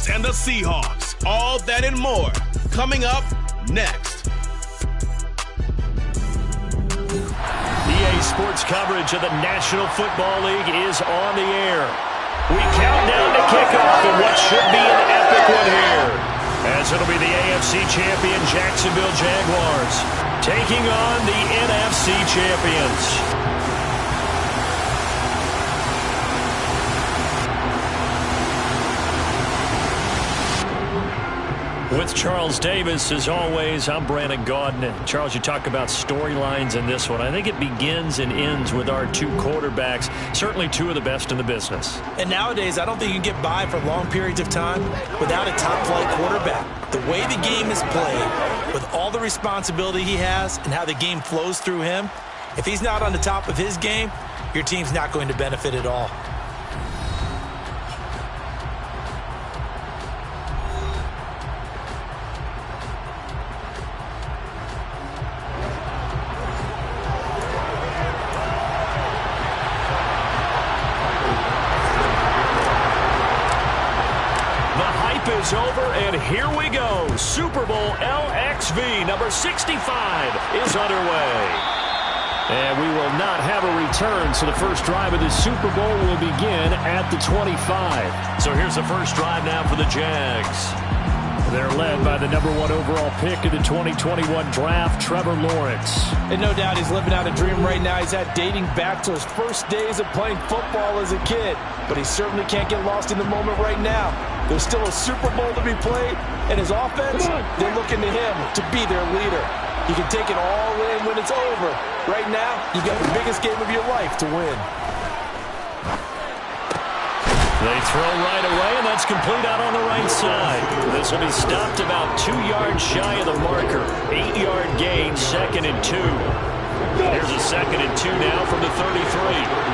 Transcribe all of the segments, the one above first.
Giants and the Seahawks. All that and more coming up next. EA Sports coverage of the National Football League is on the air. We count down to kickoff in what should be an epic one here, as it'll be the AFC champion Jacksonville Jaguars taking on the NFC champions. With Charles Davis, as always, I'm Brandon Gaudin. Charles, you talk about storylines in this one. I think it begins and ends with our two quarterbacks, certainly two of the best in the business. And nowadays, I don't think you can get by for long periods of time without a top-flight quarterback. The way the game is played, with all the responsibility he has and how the game flows through him, if he's not on the top of his game, your team's not going to benefit at all. Over, and here we go. Super Bowl LXV number 65 is underway. And we will not have a return, so the first drive of the Super Bowl will begin at the 25. So here's the first drive now for the Jags. They're led by the number 1 overall pick in the 2021 draft, Trevor Lawrence. And no doubt he's living out a dream right now. He's had dating back to his first days of playing football as a kid. But he certainly can't get lost in the moment right now. There's still a Super Bowl to be played, and his offense, they're looking to him to be their leader. He can take it all in when it's over. Right now, you got the biggest game of your life to win. They throw right away, and that's complete out on the right side. This will be stopped about 2 yards shy of the marker. 8-yard gain, 2nd and 2. Here's a 2nd and 2 now from the 33.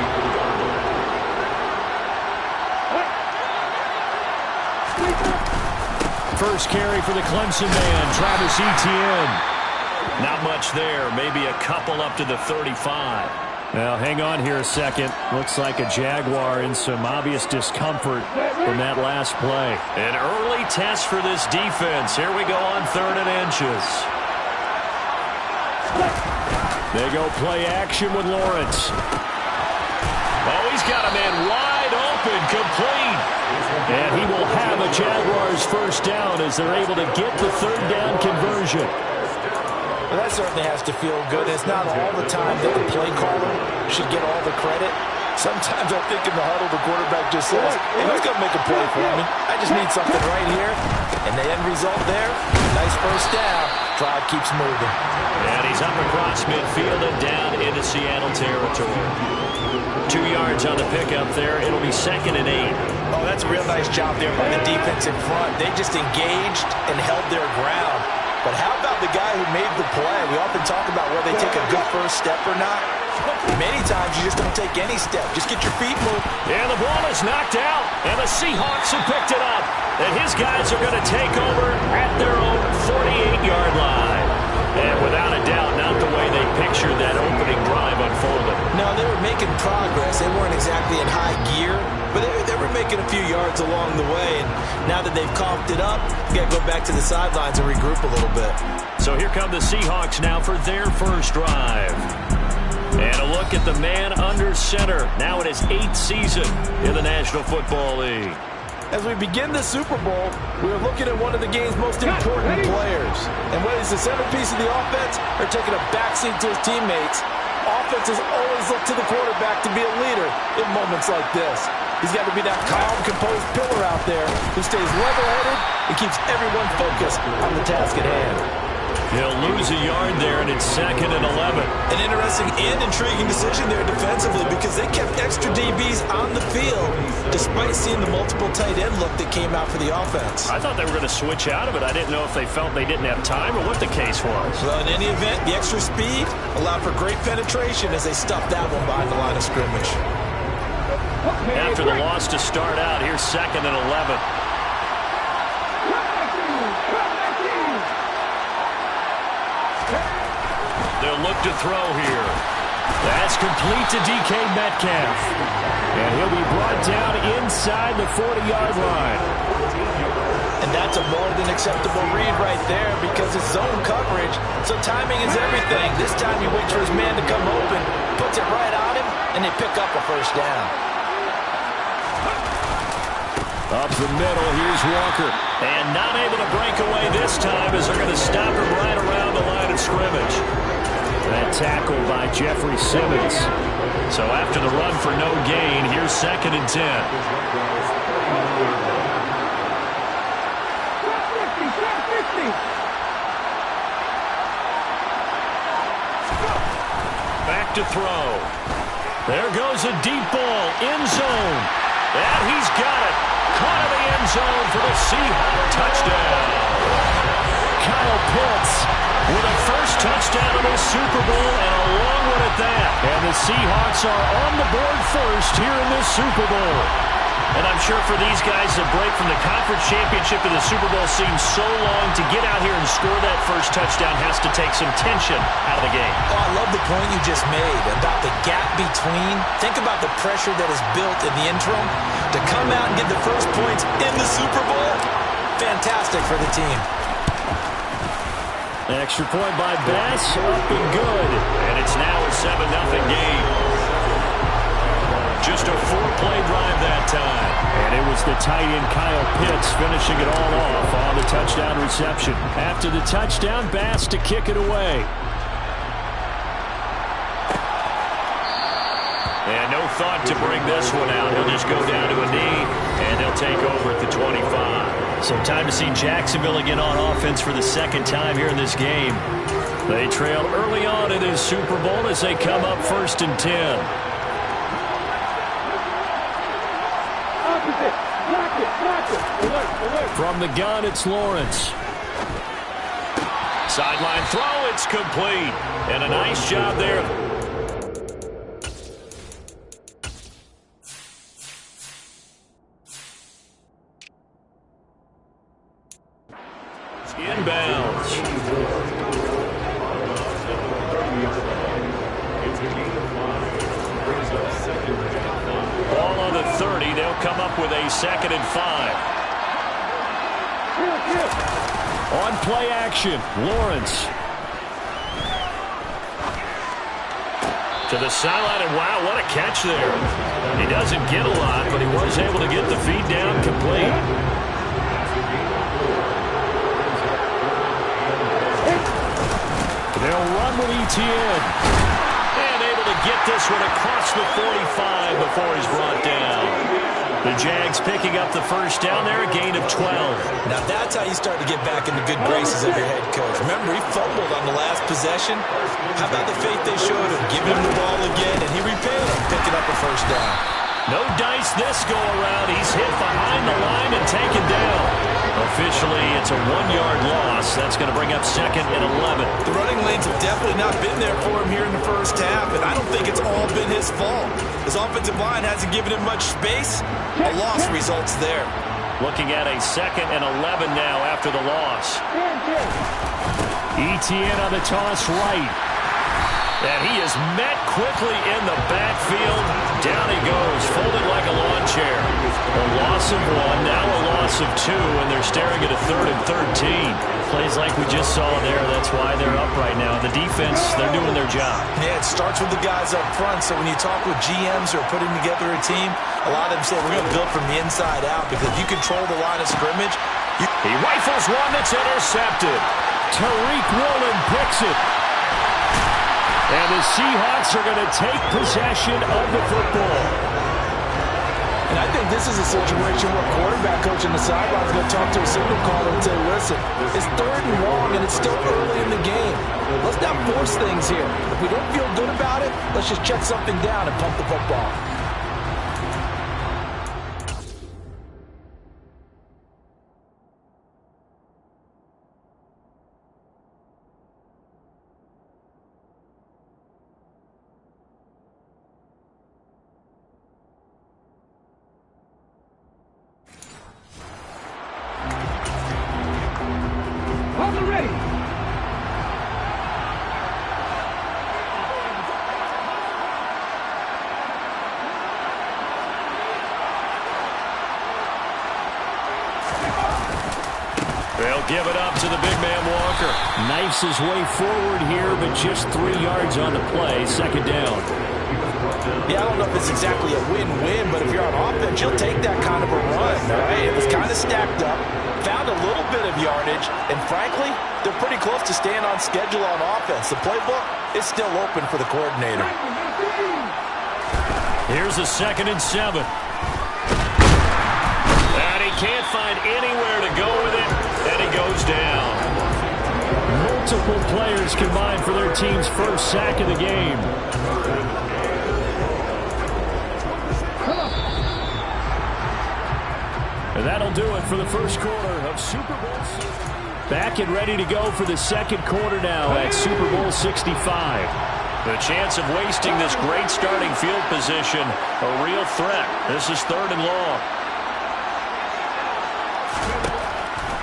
First carry for the Clemson man, Travis Y.T.M. Not much there, maybe a couple up to the 35. Now, hang on here a second. Looks like a Jaguar in some obvious discomfort from that last play. An early test for this defense. Here we go on 3rd and inches. They go play action with Lawrence. Oh, he's got a man wide open, complete. And he will have a Jaguars first down as they're able to get the 3rd down conversion. Well, that certainly has to feel good. It's not all the time that the play caller should get all the credit. Sometimes I think in the huddle, the quarterback just says, hey, who's going to make a play for me? I just need something right here. And the end result there, nice first down. Drive keeps moving. And he's up across midfield and down into Seattle territory. 2 yards on the pickup there. It'll be 2nd and 8. Oh, that's a real nice job there by the defense in front. They just engaged and held their ground. But how about the guy who made the play? We often talk about whether they take a good first step or not. Many times you just don't take any step. Just get your feet moved. And the ball is knocked out. And the Seahawks have picked it up. And his guys are going to take over at their own 48-yard line. And without a doubt, not the way they pictured that opening drive unfolded. No, they were making progress. They weren't exactly in high gear, but they were making a few yards along the way. And now that they've coughed it up, you got to go back to the sidelines and regroup a little bit. So here come the Seahawks now for their first drive. And a look at the man under center. Now in his 8th season in the National Football League. As we begin the Super Bowl, we are looking at one of the game's most important players. And whether he's the centerpiece of the offense or taking a backseat to his teammates, offenses always look to the quarterback to be a leader in moments like this. He's got to be that calm, composed pillar out there who stays level-headed and keeps everyone focused on the task at hand. He'll lose a yard there, and it's 2nd and 11. An interesting and intriguing decision there defensively because they kept extra DBs on the field despite seeing the multiple tight end look that came out for the offense. I thought they were going to switch out of it. I didn't know if they felt they didn't have time or what the case was. Well, in any event, the extra speed allowed for great penetration as they stuffed that one behind the line of scrimmage. After the loss to start out, here's 2nd and 11. They'll look to throw here. That's complete to DK Metcalf. And he'll be brought down inside the 40-yard line. That's a more than acceptable read right there because it's zone coverage, so timing is everything. This time he waits for his man to come open, puts it right on him, and they pick up a first down. Up the middle, here's Walker. And not able to break away this time as they're going to stop him right around the line of scrimmage. That tackle by Jeffrey Simmons. So after the run for no gain, here's 2nd and 10. Back to throw. There goes a deep ball, end zone. And he's got it. Caught in the end zone for the Seahawks touchdown. Kyle Pitts with a first touchdown of the Super Bowl and a long one at that. And the Seahawks are on the board first here in this Super Bowl. And I'm sure for these guys, the break from the conference championship to the Super Bowl seems so long. To get out here and score that first touchdown has to take some tension out of the game. Oh, I love the point you just made about the gap between. Think about the pressure that is built in the interim. To come out and get the first points in the Super Bowl, fantastic for the team. Extra point by Bass, up and good. And it's now a 7-0 game. Just a 4-play drive that time. And it was the tight end Kyle Pitts finishing it all off on the touchdown reception. After the touchdown, Bass to kick it away. And no thought to bring this one out. He'll just go down to a knee, and they'll take over at the 25. So time to see Jacksonville again on offense for the second time here in this game. They trail early on in this Super Bowl as they come up 1st and 10. From the gun, it's Lawrence. Sideline throw, it's complete. And a nice job there. Inbounds. Ball on the 30. They'll come up with a 2nd and 5. On play action, Lawrence. To the sideline, and wow, what a catch there. He doesn't get a lot, but he was able to get the feed down complete. They'll run with Y.T.M. And able to get this one across the 45 before he's brought down. The Jags picking up the first down there, a gain of 12. Now that's how you start to get back in the good graces of your head coach. Remember, he fumbled on the last possession. How about the faith they showed him, giving him the ball again, and he repaid him, picking up a first down. No dice this go-around. He's hit behind the line and taken down. Officially, it's a 1-yard loss. That's going to bring up 2nd and 11. The running lanes have definitely not been there for him here in the first half, and I don't think it's all been his fault. His offensive line hasn't given him much space. A loss results there. Looking at a 2nd and 11 now after the loss. Y.T.M on the toss right. And he is met quickly in the backfield. Down he goes, folded like a lawn chair. A loss of 1, now a loss of 2, and they're staring at a 3rd and 13. Plays like we just saw there, that's why they're up right now. The defense, they're doing their job. Yeah, it starts with the guys up front, so when you talk with GMs who are putting together a team, a lot of them say, we're going to build from the inside out, because if you control the line of scrimmage, he rifles one that's intercepted. Tariq Woolen picks it. And the Seahawks are going to take possession of the football. And I think this is a situation where a quarterback coach on the sideline is going to talk to a signal caller and say, listen, it's 3rd and long and it's still early in the game. Let's not force things here. If we don't feel good about it, let's just check something down and pump the football. They'll give it up to the big man Walker. Knifes his way forward here, but just 3 yards on the play. Second down. Yeah, I don't know if it's exactly a win-win, but if you're on offense, you'll take that kind of a run, right? It was kind of stacked up, found a little bit of yardage, and frankly, they're pretty close to staying on schedule on offense. The playbook is still open for the coordinator. Here's a 2nd and 7. And he can't find anywhere to go with it, and he goes down. Multiple players combined for their team's first sack of the game. And that'll do it for the first quarter of Super Bowl. Back and ready to go for the second quarter now at Super Bowl 65. The chance of wasting this great starting field position, a real threat. This is 3rd and long.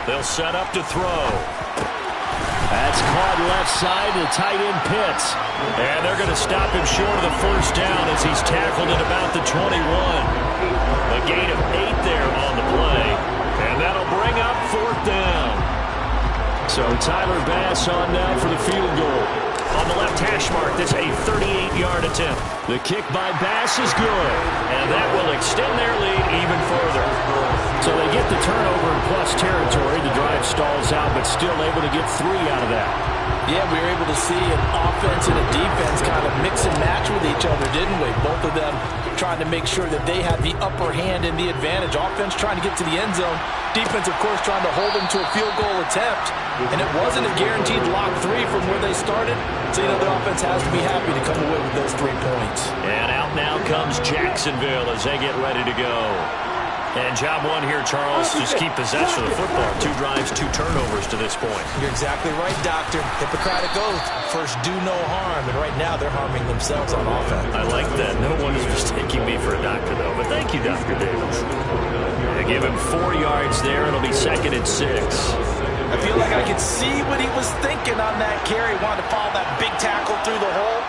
They'll set up to throw. That's caught left side to tight end Pitts. And they're going to stop him short of the first down as he's tackled at about the 21. A gain of 8 there on the play. And that'll bring up 4th down. So Tyler Bass on now for the field goal. On the left hash mark, that's a 38-yard attempt. The kick by Bass is good. And that will extend their lead even further. So they get the turnover in plus territory. The drive stalls out, but still able to get 3 out of that. Yeah, we were able to see an offense and a defense kind of mix and match with each other, didn't we? Both of them trying to make sure that they had the upper hand and the advantage. Offense trying to get to the end zone. Defense, of course, trying to hold them to a field goal attempt. And it wasn't a guaranteed lock 3 from where they started. So, you know, the offense has to be happy to come away with those 3 points. And out now comes Jacksonville as they get ready to go. And job one here, Charles, just keep possession of the football. 2 drives, 2 turnovers to this point. You're exactly right, Doctor. Hippocratic oath. First, do no harm. And right now, they're harming themselves on offense. I like that. No one is mistaking me for a doctor, though. But thank you, Dr. Davis. They give him 4 yards there. It'll be 2nd and 6. I feel like I could see what he was thinking on that carry. Wanted to follow that big tackle through the hole.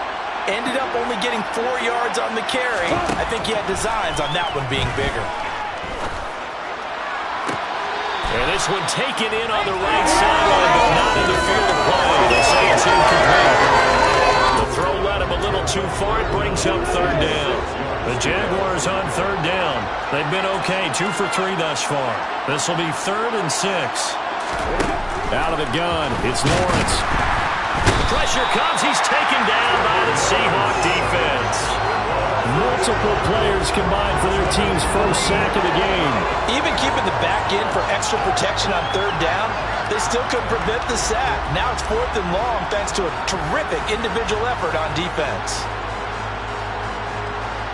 Ended up only getting 4 yards on the carry. I think he had designs on that one being bigger. And this one taken in on the right sideline, but not in the field of play. They say it's incomplete. The throw led him a little too far. It brings up 3rd down. The Jaguars on 3rd down. They've been okay, 2 for 3 thus far. This will be 3rd and 6. Out of the gun, it's Lawrence. Pressure comes. He's taken down by the Seahawk defense. Multiple players combined for their team's first sack of the game. Even keeping the back in for extra protection on 3rd down, they still couldn't prevent the sack. Now it's 4th and long thanks to a terrific individual effort on defense.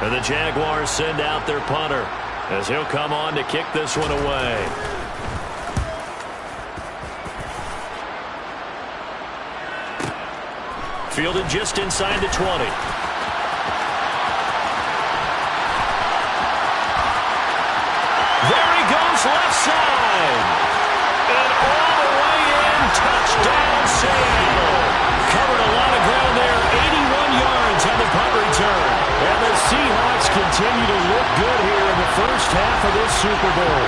And the Jaguars send out their punter as he'll come on to kick this one away. Fielded just inside the 20. Left side. And all the way in. Touchdown, Seattle. Covered a lot of ground there. 81 yards on the punt return. And the Seahawks continue to look good here in the first half of this Super Bowl.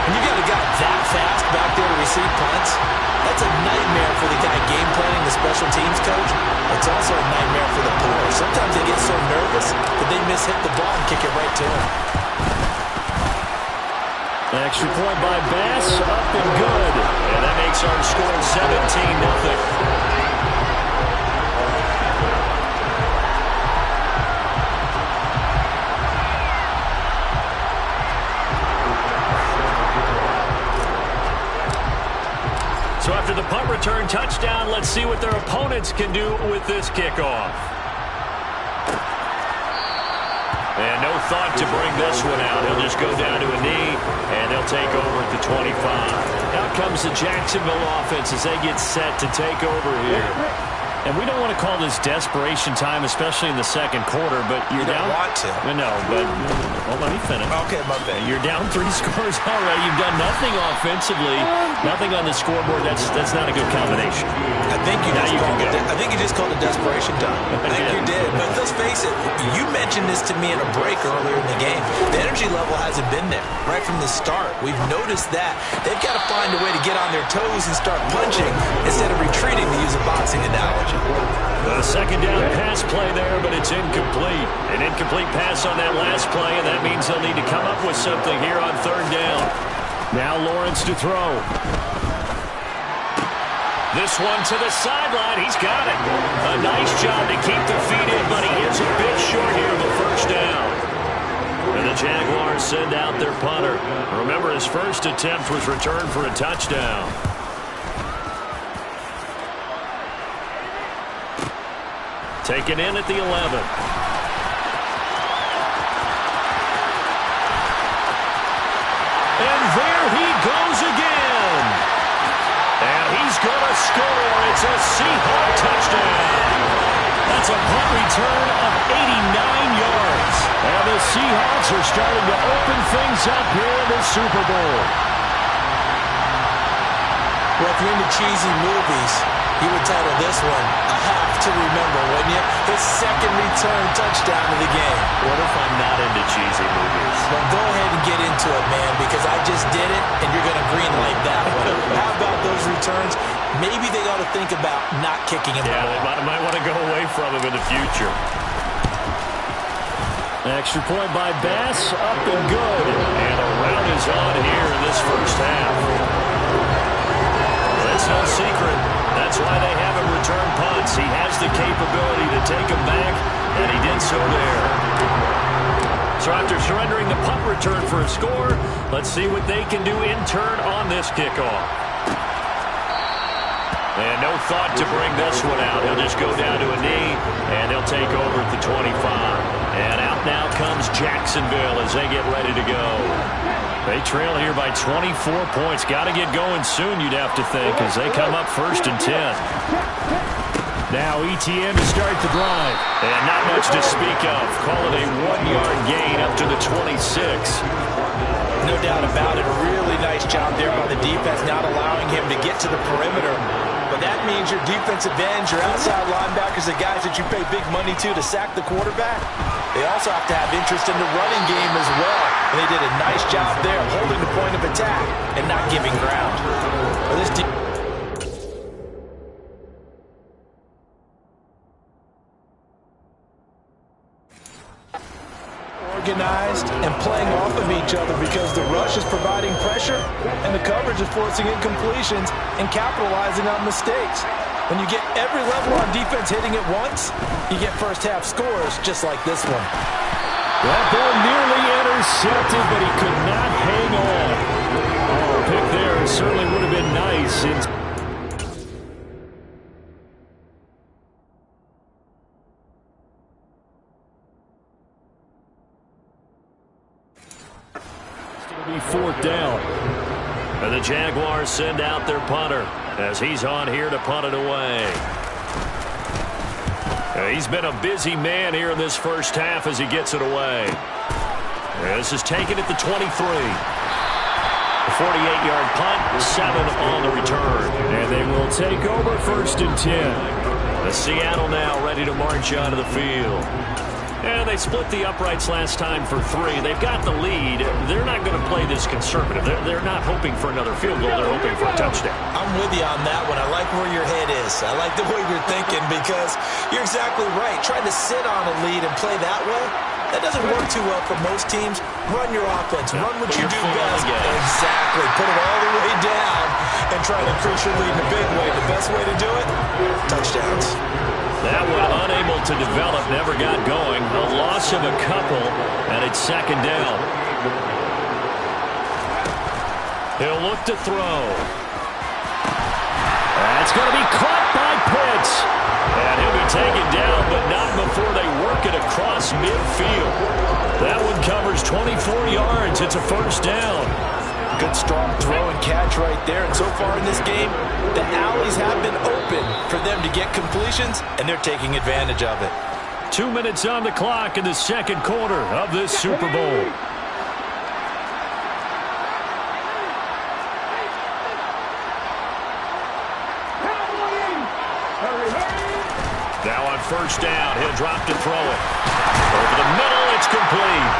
And you got a guy that fast back there to receive punts. That's a nightmare for the guy game planning, the special teams coach. It's also a nightmare for the player. Sometimes they get so nervous that they miss-hit the ball and kick it right to him. Extra point by Bass, up and good. And that makes our score 17-0. So after the punt return touchdown, let's see what their opponents can do with this kickoff. And no thought to bring this one out. He'll just go down to a knee, and they'll take over at the 25. Out comes the Jacksonville offense as they get set to take over here. And we don't want to call this desperation time, especially in the second quarter, but you're down. You don't want to. No, but well, let me finish. Okay, my bad. You're down 3 scores already. You've done nothing offensively, nothing on the scoreboard. That's not a good combination. I think you just called it desperation time. I think you did. But let's face it, you mentioned this to me in a break earlier in the game. The energy level hasn't been there right from the start. We've noticed that. They've got to find a way to get on their toes and start punching instead of retreating, to use a boxing analogy. A second down pass play there, but it's incomplete. An incomplete pass on that last play, and that means they'll need to come up with something here on third down. Now Lawrence to throw. This one to the sideline. He's got it. A nice job to keep the feet in, but he is a bit short here of a first down. And the Jaguars send out their punter. Remember, his first attempt was returned for a touchdown. Taken in at the 11. And there he goes again. And he's going to score. It's a Seahawk touchdown. That's a punt return of 89 yards. And the Seahawks are starting to open things up here in the Super Bowl. Well, if you're into cheesy movies, you would title this one "I Have to Remember," wouldn't you? His second return touchdown of the game. What if I'm not into cheesy movies? Well, go ahead and get into it, man, because I just did it, and you're going to greenlight that one. How about those returns? Maybe they ought to think about not kicking him. Yeah, they might want to go away from him in the future. Extra point by Bass, up and good. And a rout is on here in this first half. It's no secret. That's why they haven't returned punts. He has the capability to take them back, and he did so there. So after surrendering the punt return for a score, let's see what they can do in turn on this kickoff. And no thought to bring this one out. He'll just go down to a knee, and they'll take over at the 25. And out now comes Jacksonville as they get ready to go. They trail here by 24 points. Got to get going soon, you'd have to think, as they come up 1st and 10. Now Y.T.M to start the drive. And not much to speak of. Call it a 1-yard gain up to the 26. No doubt about it. A really nice job there by the defense, not allowing him to get to the perimeter. But that means your defensive ends, your outside linebackers, the guys that you pay big money to sack the quarterback, they also have to have interest in the running game as well. And they did a nice job there holding the point of attack and not giving ground. Well, this team organized and playing off of each other because the rush is providing pressure and the coverage is forcing incompletions and capitalizing on mistakes. When you get every level on defense hitting it once, you get first half scores just like this one. That ball nearly intercepted, but he could not hang on. Oh, a pick there certainly would have been nice. It'll be 4th down. And the Jaguars send out their punter as he's on here to punt it away. He's been a busy man here in this first half as he gets it away. This is taken at the 23. A 48-yard punt, 7 on the return. And they will take over 1st and 10. The Seattle now ready to march onto the field. And they split the uprights last time for 3. They've got the lead. They're not going to play this conservative. They're not hoping for another field goal. They're hoping for a touchdown. I'm with you on that one. I like where your head is. I like the way you're thinking because you're exactly right. Trying to sit on a lead and play that way, that doesn't work too well for most teams. Run your offense. Run what you do best. Exactly. Put it all the way down and try to increase your lead in a big way. The best way to do it, touchdowns. That one unable to develop, never got going. A loss of a couple, and it's 2nd down. He'll look to throw. That's going to be caught by Pitts. And he'll be taken down, but not before they work it across midfield. That one covers 24 yards. It's a 1st down. Good strong throw and catch bunch right there. And so far in this game, the alleys have been open for them to get completions, and they're taking advantage of it. 2 minutes on the clock in the second quarter of this Super Bowl. Now on first down, he'll drop to throw it. Over the middle, it's complete.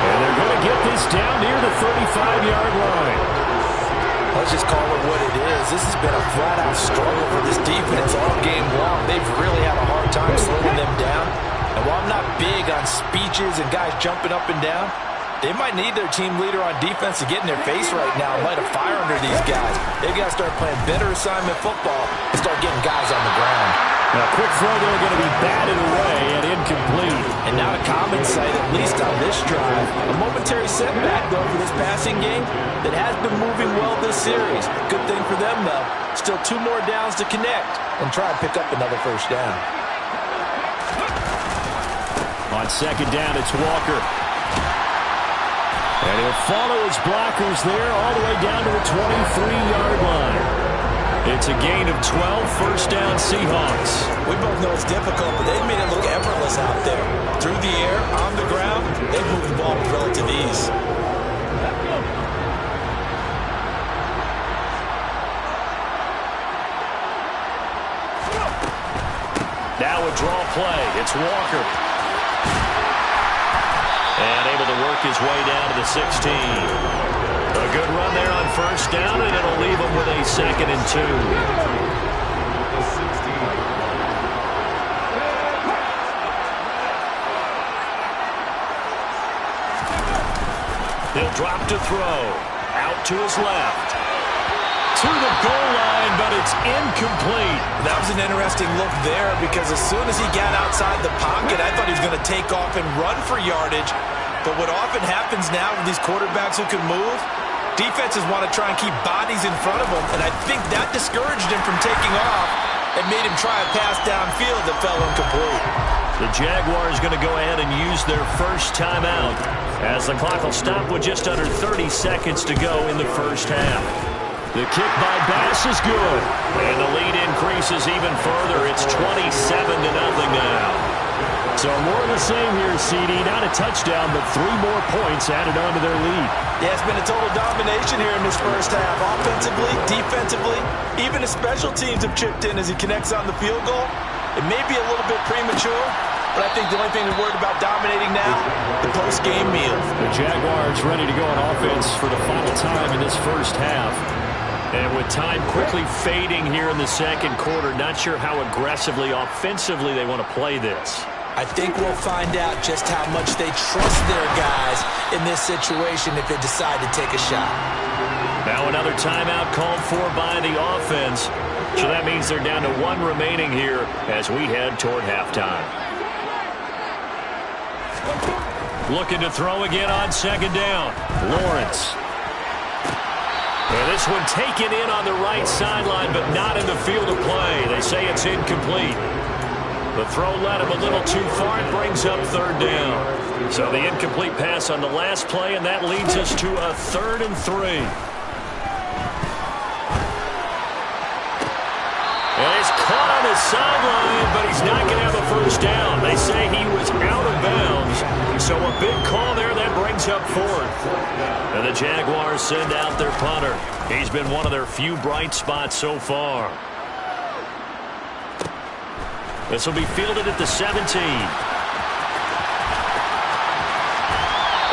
And they're going to get this down near the 35-yard line. Let's just call it what it is. This has been a flat-out struggle for this defense all game long. They've really had a hard time slowing them down. And while I'm not big on speeches and guys jumping up and down, they might need their team leader on defense to get in their face right now and light a fire under these guys. They've got to start playing better assignment football and start getting guys on the ground. Now, quick throw there going to be batted away and incomplete. And not a common sight, at least on this drive. A momentary setback, though, for this passing game that has been moving well this series. Good thing for them, though. Still 2 more downs to connect and try and pick up another first down. On second down, it's Walker. And he'll follow his blockers there all the way down to the 23-yard line. It's a gain of 12, first down Seahawks. We both know it's difficult, but they've made it look effortless out there. Through the air, on the ground, they've moved the ball with relative ease. Now a draw play. It's Walker. And able to work his way down to the 16. A good run there on first down, and it'll leave him with a 2nd and 2. He'll drop to throw. Out to his left. To the goal line, but it's incomplete. That was an interesting look there because as soon as he got outside the pocket, I thought he was going to take off and run for yardage. But what often happens now with these quarterbacks who can move, defenses want to try and keep bodies in front of them, and I think that discouraged him from taking off and made him try a pass downfield that fell incomplete. The Jaguars going to go ahead and use their first timeout as the clock will stop with just under 30 seconds to go in the first half. The kick by Bass is good, and the lead increases even further. It's 27-0 now. So more of the same here, CD. Not a touchdown, but 3 more points added on to their lead. Yeah, it's been a total domination here in this first half. Offensively, defensively, even the special teams have chipped in as he connects on the field goal. It may be a little bit premature, but I think the only thing we're worried about dominating now, the post-game meal. The Jaguars ready to go on offense for the final time in this first half. And with time quickly fading here in the second quarter, not sure how aggressively, offensively they want to play this. I think we'll find out just how much they trust their guys in this situation if they decide to take a shot. Now another timeout called for by the offense. So that means they're down to 1 remaining here as we head toward halftime. Looking to throw again on second down. Lawrence. And this one taken in on the right sideline, but not in the field of play. They say it's incomplete. The throw led him a little too far. It brings up 3rd down. So the incomplete pass on the last play, and that leads us to a 3rd and 3. And he's caught on the sideline, but he's not going to have a first down. They say he was out of bounds. So a big call there that brings up 4th. And the Jaguars send out their punter. He's been one of their few bright spots so far. This will be fielded at the 17.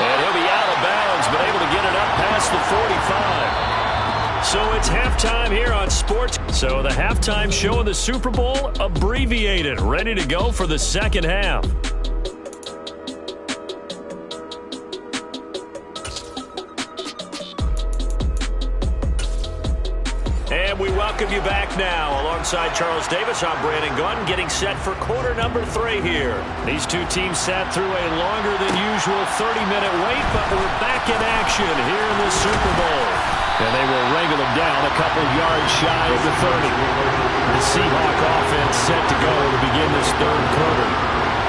And he'll be out of bounds, but able to get it up past the 45. So it's halftime here on Sports. So the halftime show of the Super Bowl abbreviated, ready to go for the second half. And we welcome you back now. Alongside Charles Davis, I'm Brandon Gunn, getting set for quarter number 3 here. These two teams sat through a longer than usual 30-minute wait, but we're back in action here in the Super Bowl. And they will wrangle them down a couple yards shy of the 30. The Seahawk offense set to go to begin this third quarter.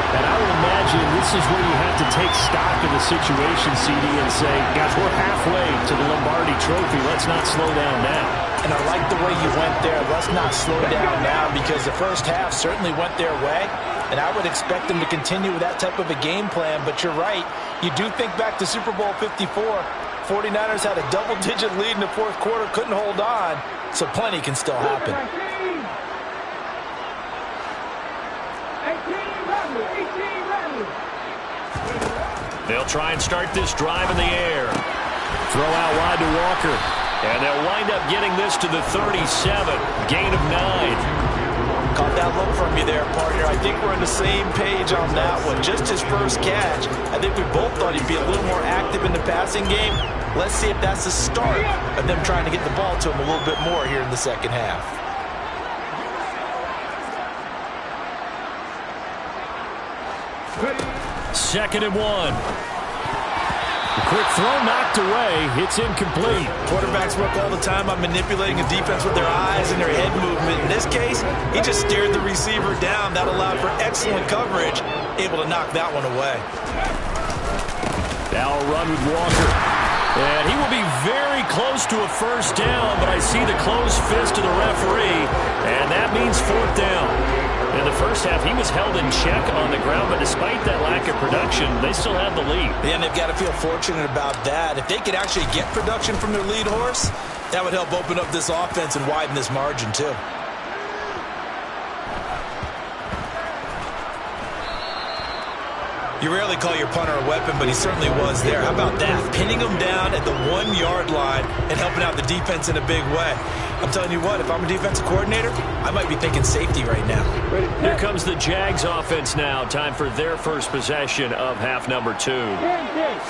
And I would imagine this is where you have to take stock of the situation, CD, and say, guys, we're halfway to the Lombardi Trophy. Let's not slow down now. And I like the way you went there. Let's not slow down now, because the first half certainly went their way. And I would expect them to continue with that type of a game plan. But you're right. You do think back to Super Bowl 54. 49ers had a double-digit lead in the fourth quarter, couldn't hold on. So plenty can still happen. They'll try and start this drive in the air. Throw out wide to Walker. And they'll wind up getting this to the 37. Gain of 9. Caught that look from you there, partner. I think we're on the same page on that one. Just his first catch. I think we both thought he'd be a little more active in the passing game. Let's see if that's the start of them trying to get the ball to him a little bit more here in the second half. Second and 1. A quick throw knocked away. It's incomplete. Quarterbacks work all the time on manipulating a defense with their eyes and their head movement. In this case, he just stared the receiver down. That allowed for excellent coverage. Able to knock that one away. Now a run with Walker. And he will be very close to a first down, but I see the closed fist of the referee, and that means fourth down. In the first half, he was held in check on the ground, but despite that lack of production, they still have the lead. Yeah, and they've got to feel fortunate about that. If they could actually get production from their lead horse, that would help open up this offense and widen this margin too. You rarely call your punter a weapon, but he certainly was there. How about that? Pinning him down at the 1-yard line and helping out the defense in a big way. I'm telling you what, if I'm a defensive coordinator, I might be thinking safety right now. Here comes the Jags offense now. Time for their first possession of half number 2.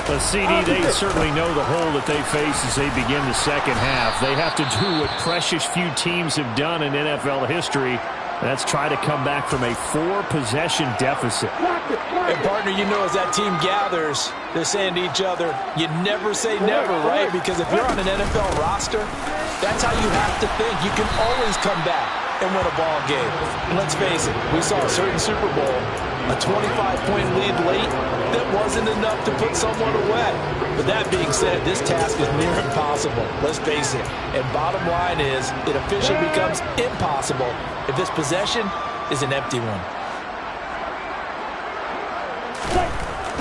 The CD, they certainly know the hole that they face as they begin the second half. They have to do what precious few teams have done in NFL history. That's try to come back from a 4-possession deficit. And, partner, you know as that team gathers, they're saying to each other, you never say never, right? Because if you're on an NFL roster, that's how you have to think. You can always come back and win a ball game. And let's face it, we saw a certain Super Bowl, a 25-point lead late that wasn't enough to put someone away. But that being said, this task is near impossible. Let's face it. And bottom line is, it officially becomes impossible if this possession is an empty one.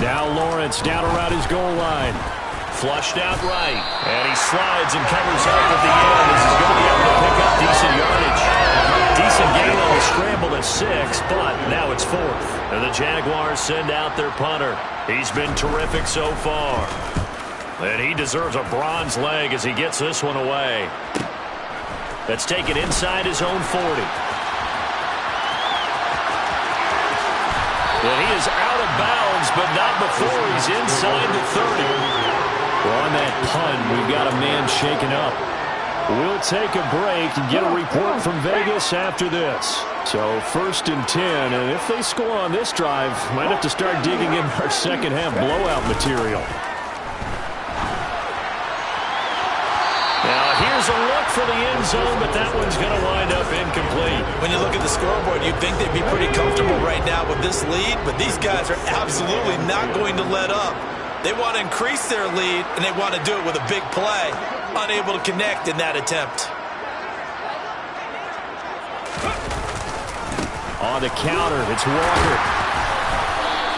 Now Lawrence down around his goal line. Flushed out right. And he slides and covers up at the end as he's going to be able to pick up decent yardage. Decent gain on the scramble at 6, but now it's 4th. And the Jaguars send out their punter. He's been terrific so far. And he deserves a bronze leg as he gets this one away. That's taken inside his own 40. And he is out of bounds, but not before he's inside the 30. Well, on that punt, we've got a man shaken up. We'll take a break and get a report from Vegas after this. So 1st and 10, and if they score on this drive, might have to start digging in our second half blowout material. Now here's a look for the end zone, but that one's going to wind up incomplete. When you look at the scoreboard, you'd think they'd be pretty comfortable right now with this lead, but these guys are absolutely not going to let up. They want to increase their lead, and they want to do it with a big play. Unable to connect in that attempt. On the counter, it's Walker.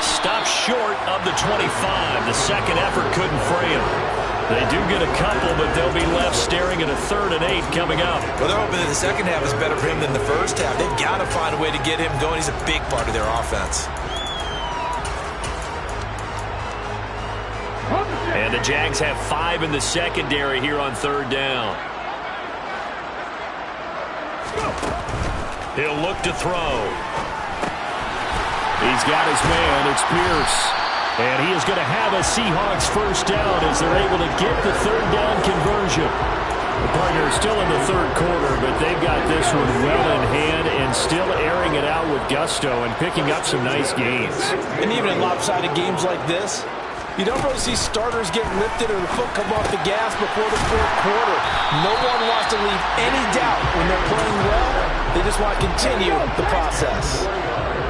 Stopped short of the 25. The second effort couldn't free him. They do get a couple, but they'll be left staring at a 3rd and 8 coming up. Well, they're hoping that the second half is better for him than the first half. They've got to find a way to get him going. He's a big part of their offense. And the Jags have 5 in the secondary here on 3rd down. He'll look to throw. He's got his man. It's Pierce. And he is going to have a Seahawks first down as they're able to get the 3rd down conversion. The partner is still in the 3rd quarter, but they've got this one well in hand and still airing it out with gusto and picking up some nice gains. And even in lopsided games like this, you don't really see starters get lifted or the foot come off the gas before the 4th quarter. No one wants to leave any doubt when they're playing well. They just want to continue the process.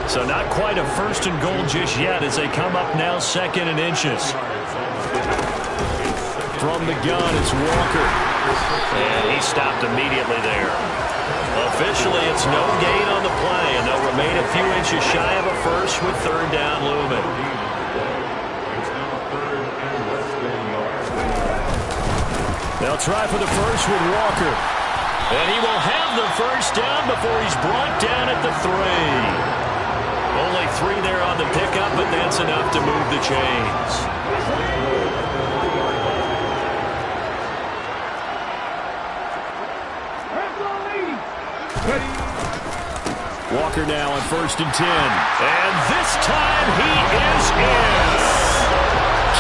So not quite a 1st and goal just yet as they come up now 2nd and inches. From the gun, it's Walker. And he stopped immediately there. Officially, it's no gain on the play, and they'll remain a few inches shy of a first with 3rd down looming. They'll try for the first with Walker. And he will have the first down before he's brought down at the 3. Only 3 there on the pickup, but that's enough to move the chains. Walker now on 1st and 10. And this time he is in.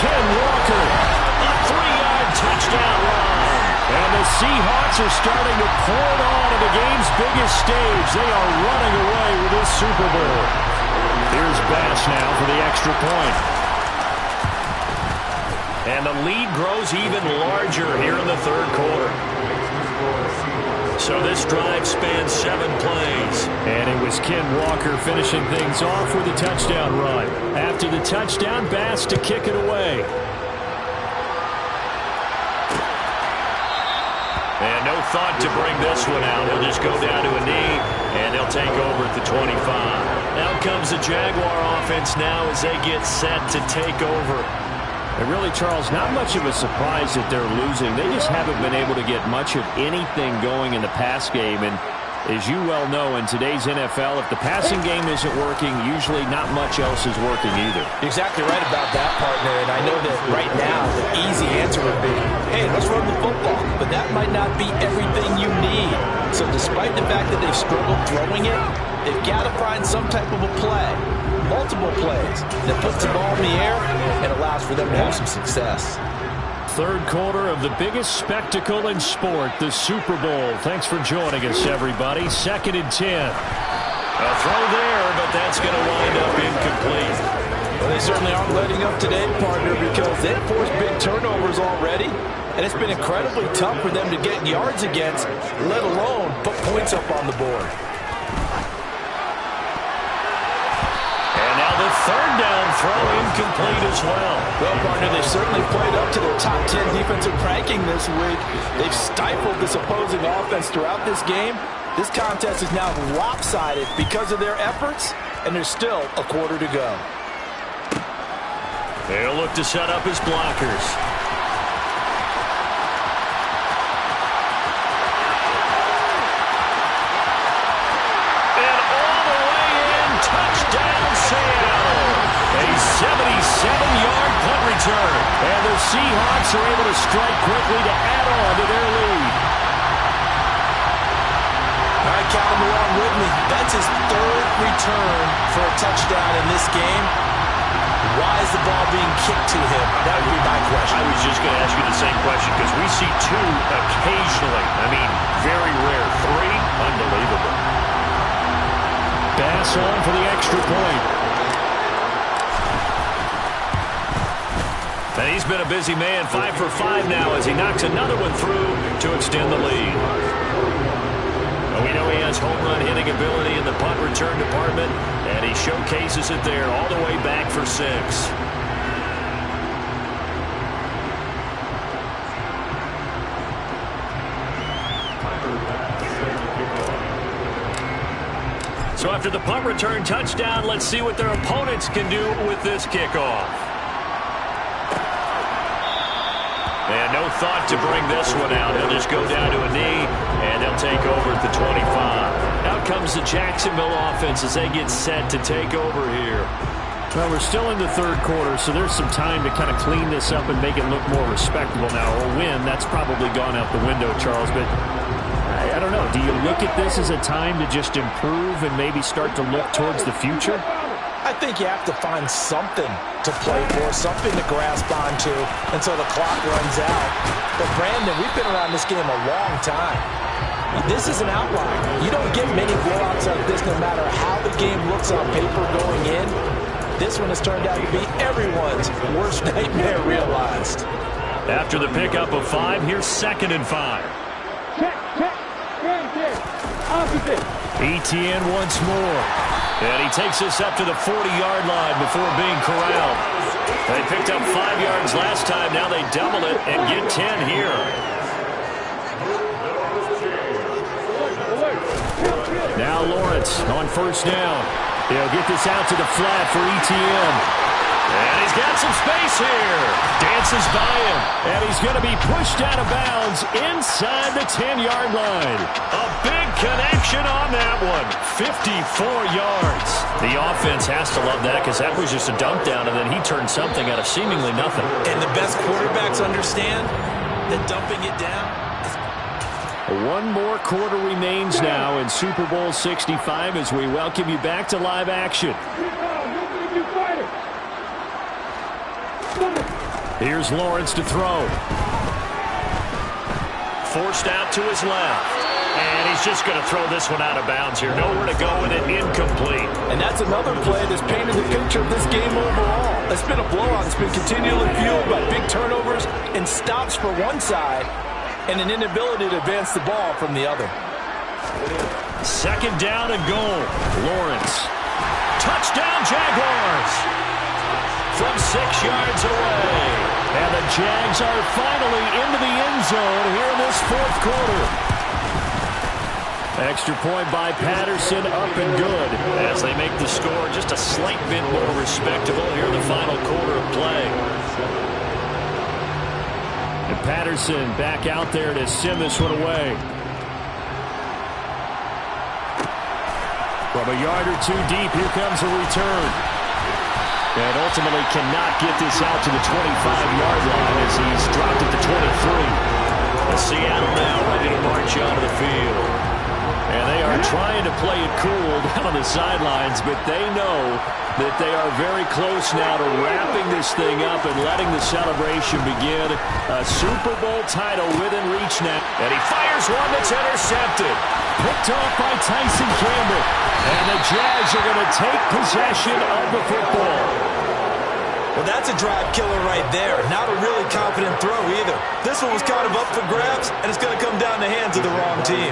Ken Walker. A 3-yard touchdown run. And the Seahawks are starting to pour it on at the game's biggest stage. They are running away with this Super Bowl. Here's Bass now for the extra point. And the lead grows even larger here in the 3rd quarter. So this drive spans 7 plays. And it was Ken Walker finishing things off with a touchdown run. After the touchdown, Bass to kick it away. And no thought to bring this one out. He'll just go down to a knee, and they'll take over at the 25. Out comes the Jaguar offense now as they get set to take over. And really, Charles, not much of a surprise that they're losing. They just haven't been able to get much of anything going in the pass game. And as you well know, in today's NFL, if the passing game isn't working, usually not much else is working either. You're exactly right about that, partner. And I know that right now the easy answer would be, hey, let's run the football. But that might not be everything you need. So despite the fact that they've struggled throwing it, they've got to find some type of a play, multiple plays, that puts the ball in the air and allows for them to have some success. 3rd quarter of the biggest spectacle in sport, the Super Bowl. Thanks for joining us, everybody. 2nd and 10. A throw there, but that's going to wind up incomplete. Well, they certainly aren't letting up today, partner, because they've forced big turnovers already, and it's been incredibly tough for them to get yards against, let alone put points up on the board. The 3rd down throw incomplete as well. Well, partner, they certainly played up to their top 10 defensive ranking this week. They've stifled this opposing offense throughout this game. This contest is now lopsided because of their efforts, and there's still a quarter to go. They'll look to set up his blockers. A 77-yard punt return. And the Seahawks are able to strike quickly to add on to their lead. All right, count him along with me. That's his 3rd return for a touchdown in this game. Why is the ball being kicked to him? That would be my question. I was just going to ask you the same question because we see 2 occasionally. I mean, very rare. 3, unbelievable. Bass on for the extra point. And he's been a busy man, 5 for 5 now as he knocks another one through to extend the lead. And we know he has home run hitting ability in the punt return department, and he showcases it there all the way back for 6. So after the punt return touchdown, let's see what their opponents can do with this kickoff. And no thought to bring this one out. He'll just go down to a knee, and they'll take over at the 25. Out comes the Jacksonville offense as they get set to take over here. Well, we're still in the 3rd quarter, so there's some time to kind of clean this up and make it look more respectable now. Or win, that's probably gone out the window, Charles. But I don't know. Do you look at this as a time to just improve and maybe start to look towards the future? I think you have to find something to play for, something to grasp onto until the clock runs out. But, Brandon, we've been around this game a long time. This is an outlier. You don't get many blowouts like this no matter how the game looks on paper going in. This one has turned out to be everyone's worst nightmare realized. After the pickup of 5, here's 2nd and 5. Y.T.M once more. And he takes this up to the 40-yard line before being corralled. They picked up 5 yards last time. Now they double it and get 10 here. Now Lawrence on first down. He'll get this out to the flat for Y.T.M. And he's got some space here. Dances by him. And he's going to be pushed out of bounds inside the 10-yard line. A big connection on that one. 54 yards. The offense has to love that because that was just a dump down, and then he turned something out of seemingly nothing. And the best quarterbacks understand that dumping it down. One more quarter remains now in Super Bowl 65 as we welcome you back to live action. Here's Lawrence to throw. Forced out to his left. And he's just going to throw this one out of bounds here. Nowhere to go with it. Incomplete. And that's another play that's painted the picture of this game overall. It's been a blowout. It's been continually fueled by big turnovers and stops for one side and an inability to advance the ball from the other. Second down and goal. Lawrence. Touchdown Jaguars. From 6 yards away. And the Jags are finally into the end zone here in this fourth quarter. Extra point by Patterson, up and good. As they make the score just a slight bit more respectable here in the final quarter of play. And Patterson back out there to send this one away. From a yard or two deep, here comes a return. And ultimately cannot get this out to the 25-yard line as he's dropped at the 23. And Seattle now ready to march onto the field. And they are trying to play it cool down on the sidelines, but they know that they are very close now to wrapping this thing up and letting the celebration begin. A Super Bowl title within reach now. And he fires one that's intercepted. Picked off by Tyson Campbell. And the Jags are going to take possession of the football. Well, that's a drive killer right there. Not a really confident throw either. This one was kind of up for grabs, and it's going to come down the hands of the wrong team.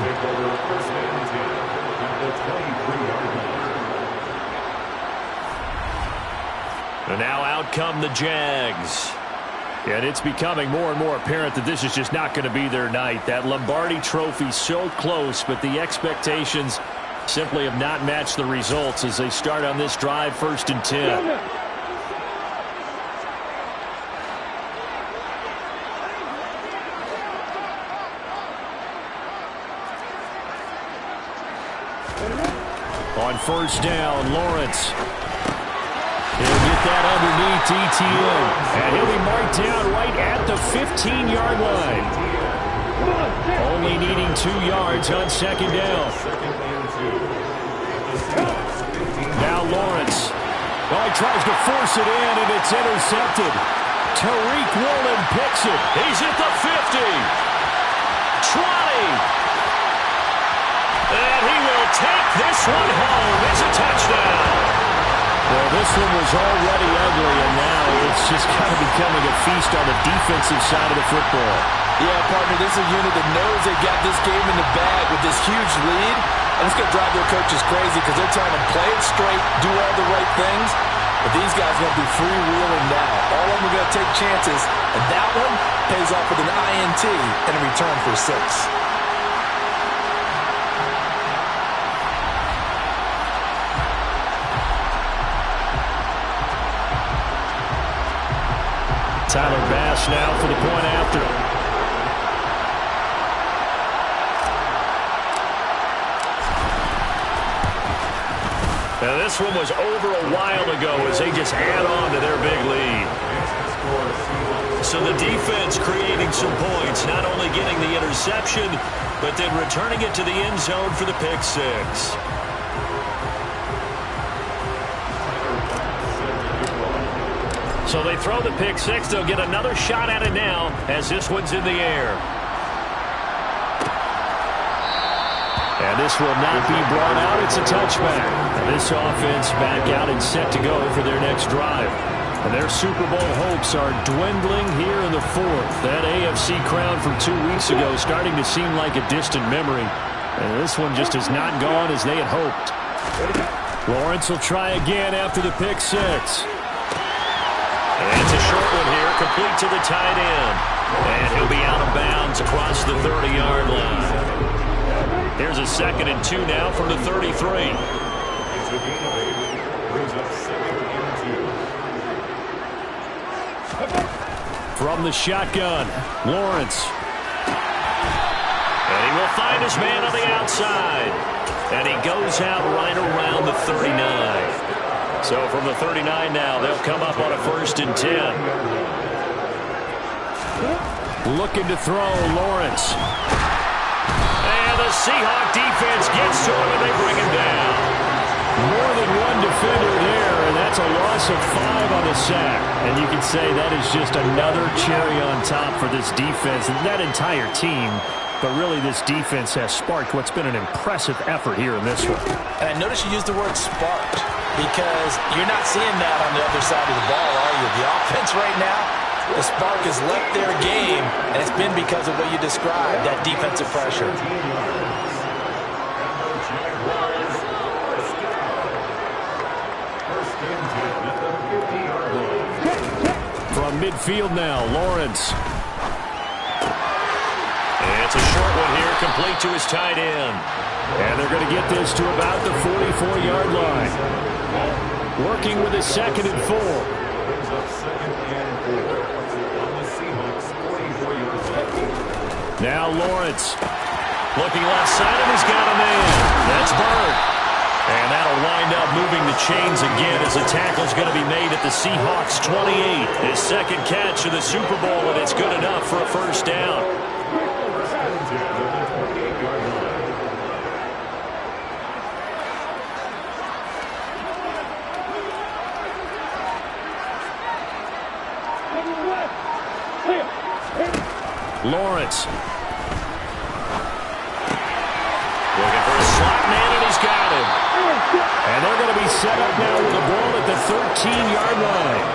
And now out come the Jags. And it's becoming more and more apparent that this is just not going to be their night. That Lombardi trophy so close, but the expectations simply have not matched the results as they start on this drive, 1st and 10. On first down, Lawrence. He'll get that underneath Y.T.M. And he'll be marked down right at the 15-yard line. Only needing 2 yards on second down. Now Lawrence. Oh, he tries to force it in, and it's intercepted. Tariq Woolen picks it. He's at the 50. 20. And he will take this one home. It's a touchdown. Well, this one was already ugly, and now it's just kind of becoming a feast on the defensive side of the football. Yeah, partner, this is a unit that knows they got this game in the bag with this huge lead, and it's going to drive their coaches crazy because they're trying to play it straight, do all the right things, but these guys are going to be freewheeling now. All of them are going to take chances, and that one pays off with an INT and a return for 6. Tyler Bass now for the point after. Now this one was over a while ago as they just add on to their big lead. So the defense creating some points, not only getting the interception, but then returning it to the end zone for the pick 6. So they throw the pick 6. They'll get another shot at it now as this one's in the air. And this will not be brought out. It's a touchback. This offense back out and set to go for their next drive. And their Super Bowl hopes are dwindling here in the 4th. That AFC crown from 2 weeks ago starting to seem like a distant memory. And this one just has not gone as they had hoped. Lawrence will try again after the pick six. And it's a short one here, complete to the tight end. And he'll be out of bounds across the 30-yard line. Here's a 2nd and 2 now from the 33. From the shotgun, Lawrence. And he will find his man on the outside. And he goes out right around the 39. So from the 39 now, they'll come up on a 1st and 10. Looking to throw, Lawrence. And the Seahawk defense gets to him and they bring him down. More than one defender there, and that's a loss of 5 on the sack. And you can say that is just another cherry on top for this defense and that entire team. But really, this defense has sparked what's been an impressive effort here in this one. And I notice you used the word sparked because you're not seeing that on the other side of the ball, are you? The offense right now, the spark has left their game, and it's been because of what you described, that defensive pressure. From midfield now, Lawrence. It's a short one here, complete to his tight end. And they're going to get this to about the 44-yard line. Working with a 2nd and 4. Now Lawrence. Looking left side, and he's got a man. That's Bird. And that'll wind up moving the chains again as the tackle's going to be made at the Seahawks 28. His 2nd catch of the Super Bowl, and it's good enough for a 1st down. Lawrence. Looking for a slot man, and he's got him. And they're going to be set up now with the ball at the 13-yard line.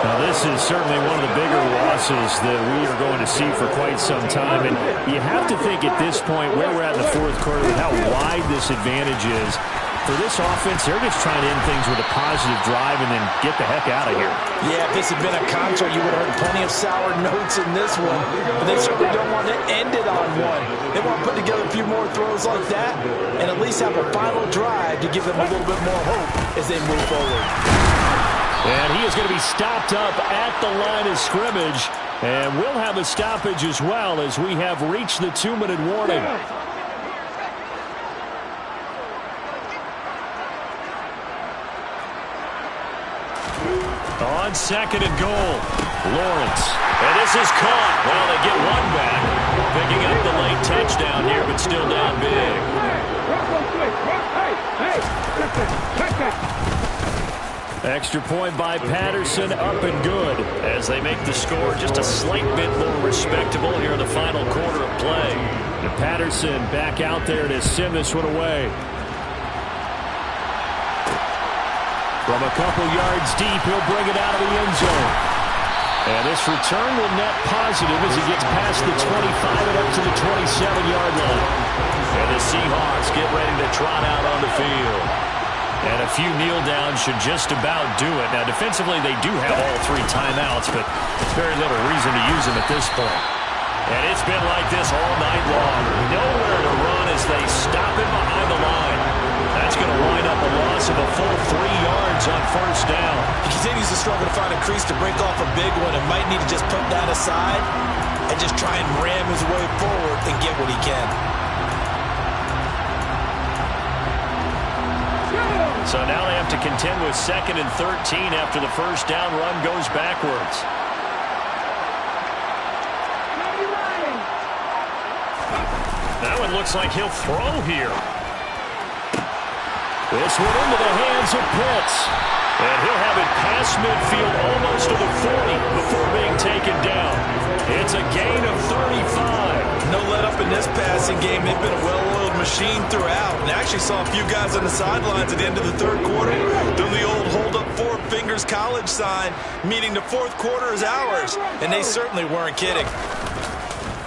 Now, this is certainly one of the bigger losses that we are going to see for quite some time. And you have to think at this point where we're at in the 4th quarter with how wide this advantage is. For this offense, they're just trying to end things with a positive drive and then get the heck out of here. Yeah, if this had been a contra, you would have heard plenty of sour notes in this one. But they certainly don't want to end it on one. They want to put together a few more throws like that and at least have a final drive to give them a little bit more hope as they move forward. And he is going to be stopped up at the line of scrimmage. And we'll have a stoppage as well as we have reached the 2-minute warning. On 2nd and goal, Lawrence. And this is caught. Well, they get one back. Picking up the late touchdown here, but still down big. Extra point by Patterson, up and good. As they make the score just a slight bit more respectable here in the final quarter of play. And Patterson back out there to send this one away. From a couple yards deep, he'll bring it out of the end zone. And this return will net positive as he gets past the 25 and up to the 27-yard line. And the Seahawks get ready to trot out on the field. And a few kneel downs should just about do it. Now, defensively, they do have all 3 timeouts, but very little reason to use them at this point. And it's been like this all night long. Nowhere to run as they stop him behind the line. That's going to wind up a loss of a full 3 yards on 1st down. He continues to struggle to find a crease to break off a big one and might need to just put that aside and just try and ram his way forward and get what he can. So now they have to contend with 2nd and 13 after the 1st down run goes backwards. That one looks like he'll throw here. This one into the hands of Pitts. And he'll have it past midfield almost to the 40 before being taken down. It's a gain of 35. No let up in this passing game. They've been a well-oiled machine throughout. And I actually saw a few guys on the sidelines at the end of the 3rd quarter doing the old hold up 4 fingers college sign, meaning the 4th quarter is ours. And they certainly weren't kidding.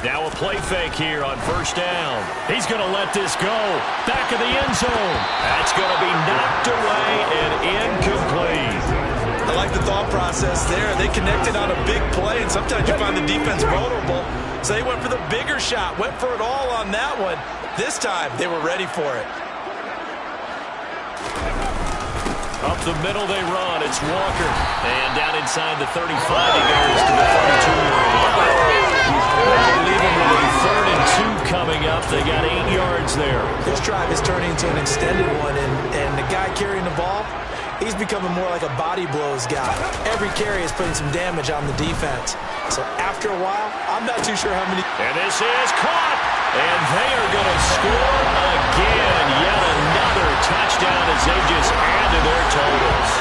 Now a play fake here on first down. He's going to let this go. Back of the end zone. That's going to be knocked away and incomplete. I like the thought process there. They connected on a big play, and sometimes you find the defense vulnerable. So they went for the bigger shot, went for it all on that one. This time, they were ready for it. Up the middle they run. It's Walker. And down inside the 35, he goes to the 32-yard line. They leave him with a 3rd and 2 coming up. They got 8 yards there. This drive is turning into an extended one, and the guy carrying the ball, he's becoming more like a body blows guy. Every carry is putting some damage on the defense. So after a while, I'm not too sure how many. And this is caught. And they are going to score again. Yet another touchdown as they just add to their totals.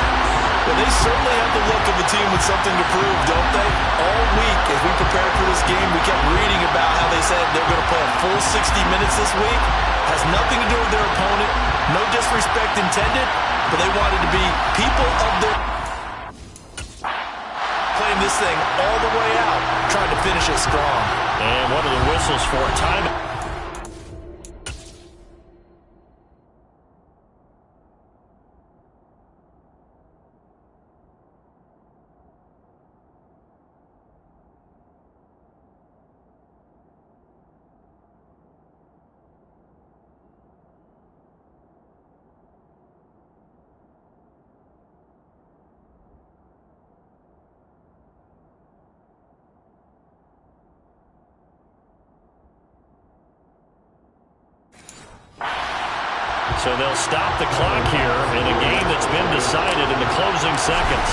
Well, they certainly have the look of a team with something to prove, don't they? All week, as we prepared for this game, we kept reading about how they said they're going to play a full 60 minutes this week. Has nothing to do with their opponent. No disrespect intended, but they wanted to be people of their... Playing this thing all the way out, trying to finish it strong. And one of the whistles for a time. So they'll stop the clock here in a game that's been decided in the closing seconds.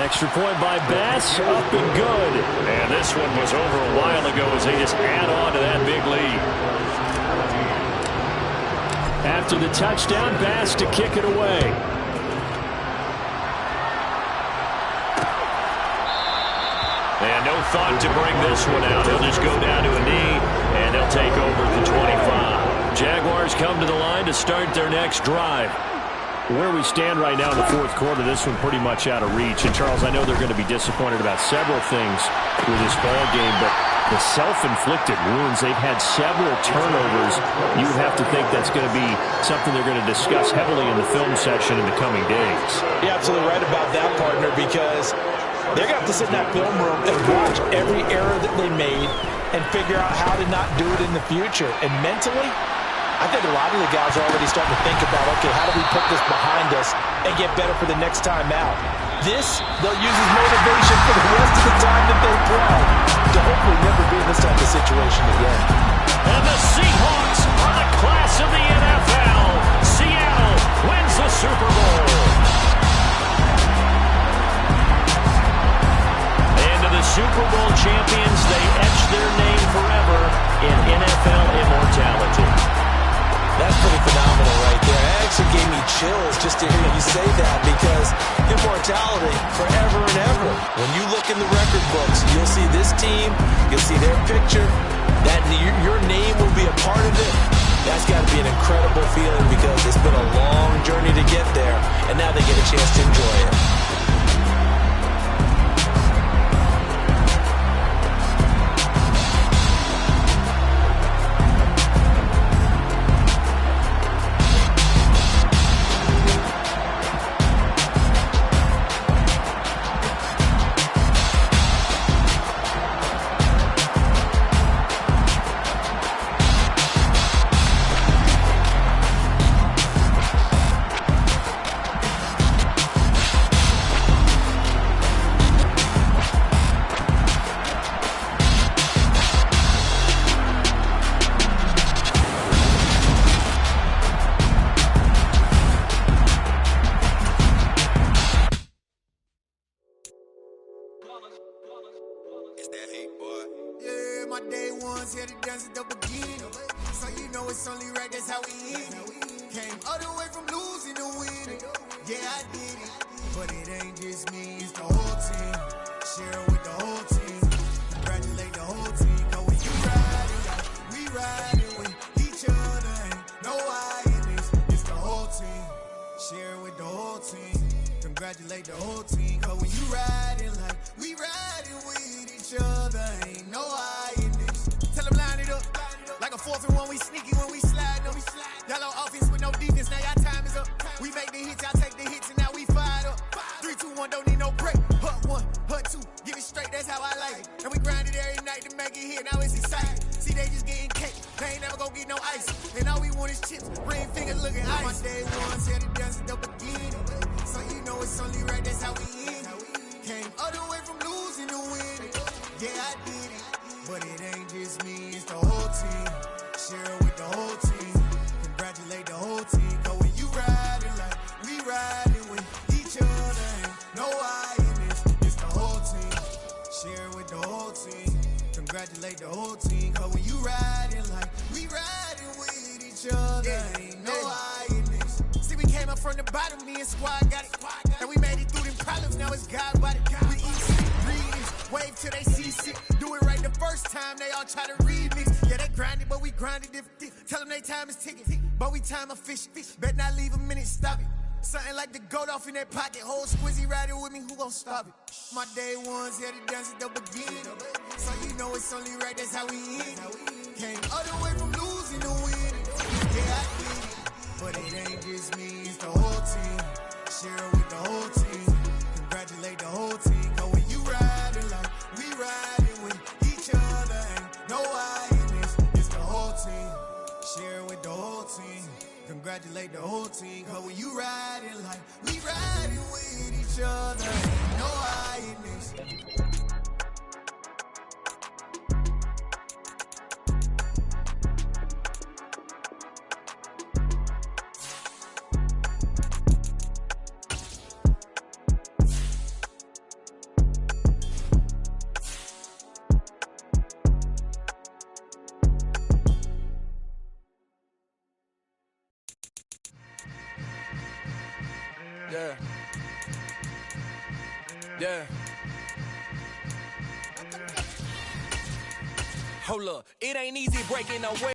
Extra point by Bass, up and good. And this one was over a while ago as they just add on to that big lead. After the touchdown, Bass to kick it away. And no thought to bring this one out. He'll just go down to a knee, and they'll take over at the 25. Jaguars come to the line to start their next drive. Where we stand right now in the fourth quarter, this one pretty much out of reach. And, Charles, I know they're going to be disappointed about several things with this ball game, but the self-inflicted wounds, they've had several turnovers. You would have to think that's going to be something they're going to discuss heavily in the film session in the coming days. You're absolutely right about that, partner, because they're going to have to sit in that film room and watch every error that they made and figure out how to not do it in the future. And mentally, I think a lot of the guys are already starting to think about, okay, how do we put this behind us and get better for the next time out? This, they'll use as motivation for the rest of the time that they play to hopefully never be in this type of situation again. And the Seahawks are the class of the NFL. Seattle wins the Super Bowl. And to the Super Bowl champions, they etch their name forever in NFL immortality. That's pretty phenomenal right there. It actually gave me chills just to hear you say that, because immortality forever and ever. When you look in the record books, you'll see this team, you'll see their picture, that your name will be a part of it. That's got to be an incredible feeling, because it's been a long journey to get there, and now they get a chance to enjoy it. Congratulate the whole team, 'cause when you riding like we riding with each other. make it here, now it's exciting. See, they just getting cake, they ain't never gon' get no ice. And all we want is chips, ring finger looking ice. My day one, said it doesn't the beginning. So you know it's only right, that's how we end. Came all the way from losing to winning. Yeah, I did it, but it ain't just me, it's the whole team. Share it with the whole team. Congratulate the whole team. Cause when you riding like we riding with each other, ain't no I in this, it's the whole team. Share it with the whole team. Congratulate the whole team. Cause when you riding like we riding with each other, ain't no I in this. See, we came up from the bottom, me and squad got it. And we made it through them problems, now it's God body. We eat, sleep, breathe this, wave till they see sick. Do it right the first time, they all try to remix. Yeah, they grinded, but we grinded different. Tell them they time is ticking, but we time efficient. Bet not leave a minute, stop it. Something like the goat off in that pocket. Whole squizzy riding with me, who gon' stop it? My day ones, yeah, the dance at the beginning. So you know it's only right, that's how we end. Came all the way from losing to winning. Yeah, I did it, but it ain't just me, it's the whole team. Share it with the whole team. Congratulate the whole team. Cause when you riding like we riding with each other, ain't no I in this, it's the whole team. Share it with the whole team. Congratulate the whole team. Cause when you riding like we riding with each other, ain't no I in this. Yeah. Yeah. Hold up, it ain't easy breaking away.